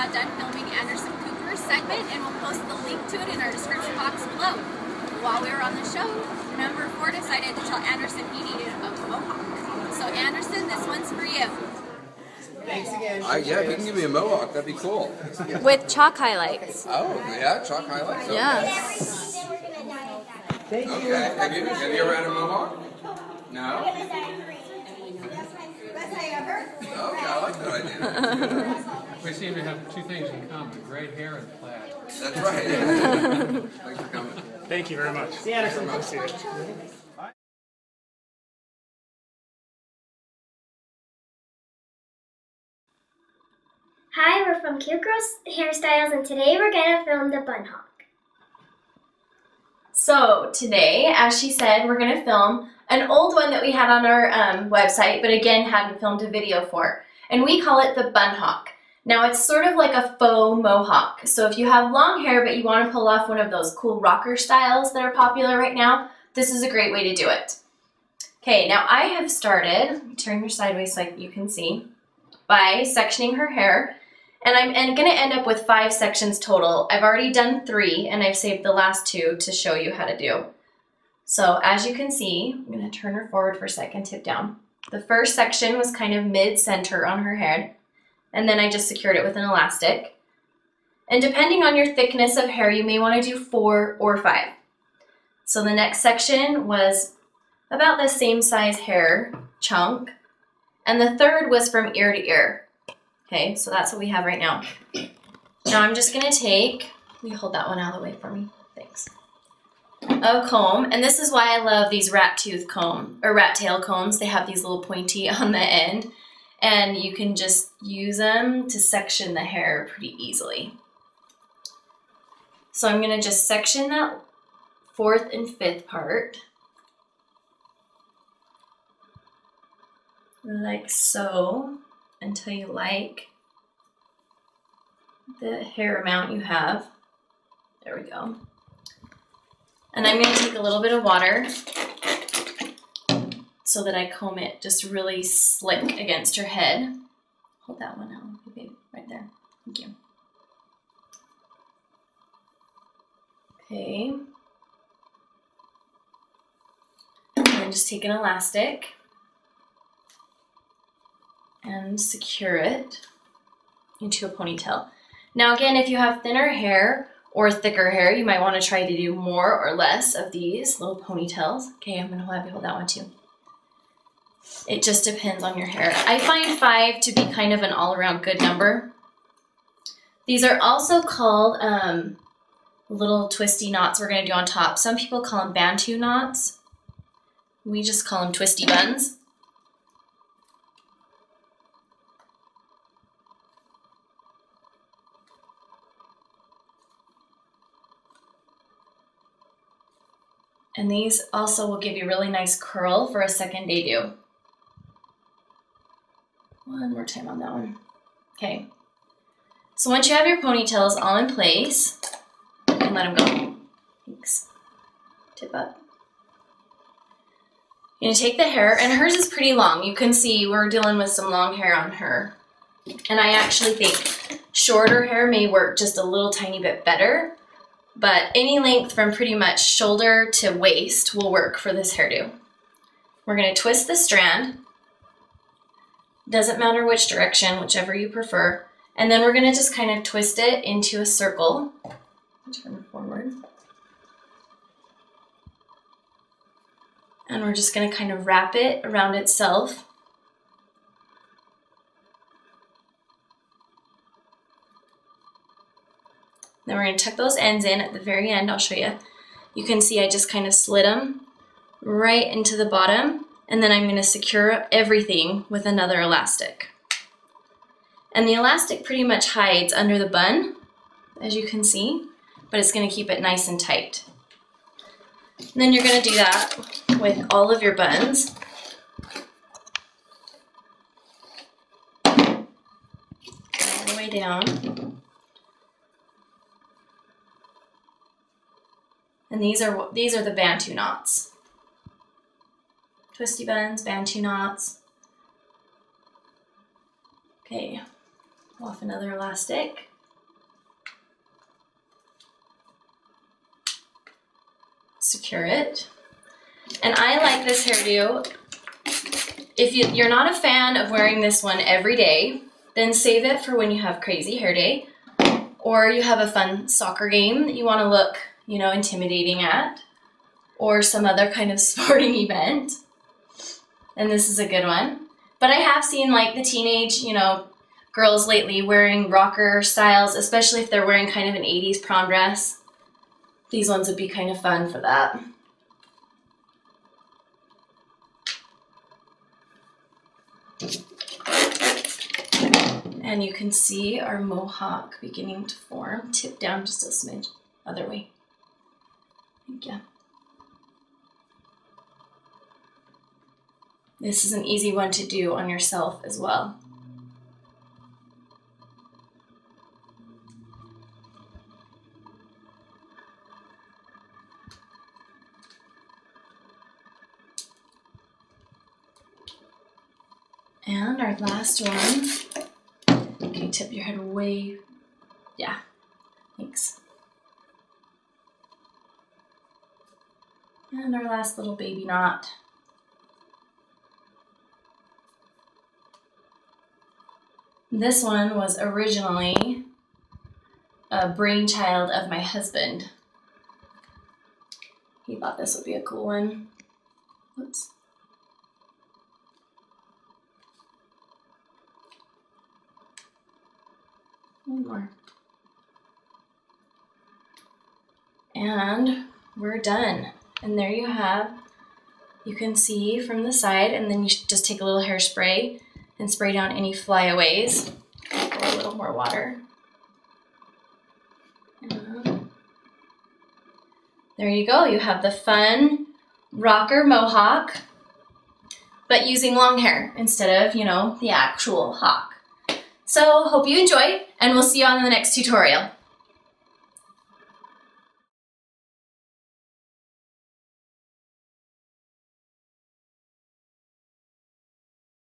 got done filming Anderson Cooper's segment, and we'll post the link to it in our description box below. While we were on the show, number 4 decided to tell Anderson he needed a mohawk. So Anderson, this one's for you. Thanks again. Yeah, if you can give me a mohawk, that'd be cool. With chalk highlights. Oh, yeah, chalk highlights? Okay. Yes. Thank you. Okay, have you ever had a mohawk? No? Okay, I like that idea. We seem to have two things in common, gray hair and plaid. That's right. Thanks for coming. Thank you very much. See you, Anderson. I'll see you. Hi, we're from Cute Girls Hairstyles, and today we're going to film the bun hawk. So today, as she said, we're going to film an old one that we had on our website, but again, hadn't filmed a video for. And we call it the bun hawk. Now it's sort of like a faux mohawk. So if you have long hair, but you want to pull off one of those cool rocker styles that are popular right now, this is a great way to do it. Okay, now I have started, let me turn her sideways so you can see, by sectioning her hair. And I'm going to end up with 5 sections total. I've already done 3, and I've saved the last 2 to show you how to do. So as you can see, I'm going to turn her forward for a second, tip down. The first section was kind of mid-center on her head, and then I just secured it with an elastic. And depending on your thickness of hair, you may want to do 4 or 5. So the next section was about the same size hair chunk, and the third was from ear to ear. Okay, so that's what we have right now. Now I'm just gonna take, will you hold that one out of the way for me? Thanks. A comb, and this is why I love these rat tooth comb, or rat tail combs. They have these little pointy on the end, and you can just use them to section the hair pretty easily. So I'm gonna just section that 4th and 5th part, like so, until you like the hair amount you have. There we go. And I'm going to take a little bit of water so that I comb it just really slick against her head. Hold that one out, babe, right there. Thank you. Okay. And then just take an elastic and secure it into a ponytail. Now again, if you have thinner hair or thicker hair, you might want to try to do more or less of these little ponytails. Okay, I'm going to have you hold that one too. It just depends on your hair. I find 5 to be kind of an all-around good number. These are also called little twisty knots we're going to do on top. Some people call them Bantu knots. We just call them twisty buns. And these also will give you really nice curl for a second day do. One more time on that one. Okay. So once you have your ponytails all in place, you can let them go. Thanks. Tip up. You're gonna take the hair, and hers is pretty long. You can see we're dealing with some long hair on her. And I actually think shorter hair may work just a little tiny bit better. But any length from pretty much shoulder to waist will work for this hairdo. We're going to twist the strand. Doesn't matter which direction, whichever you prefer. And then we're going to just kind of twist it into a circle. Turn it forward. And we're just going to kind of wrap it around itself. Then we're going to tuck those ends in at the very end. I'll show you. You can see I just kind of slid them right into the bottom, and then I'm going to secure everything with another elastic. And the elastic pretty much hides under the bun, as you can see, but it's going to keep it nice and tight. And then you're going to do that with all of your buns. All the way down. And these are the Bantu knots. Twisty buns, Bantu knots. Okay, off another elastic. secure it. And I like this hairdo. If you're not a fan of wearing this one every day, then save it for when you have crazy hair day, or you have a fun soccer game that you want to look, you know, intimidating at, or some other kind of sporting event. And this is a good one. But I have seen like the teenage, you know, girls lately wearing rocker styles, especially if they're wearing kind of an 80s prom dress. These ones would be kind of fun for that. And you can see our mohawk beginning to form. Tip down just a smidge. Other way. Thank you. This is an easy one to do on yourself as well. And our last one. Okay, tip your head away. Yeah, thanks. And our last little baby knot. This one was originally a brainchild of my husband. He thought this would be a cool one. Whoops. One more. And we're done. And there you have, you can see from the side, and then you should just take a little hairspray and spray down any flyaways. Pour a little more water. And there you go. You have the fun rocker mohawk, but using long hair instead of, you know, the actual hawk. So hope you enjoyed, and we'll see you on the next tutorial.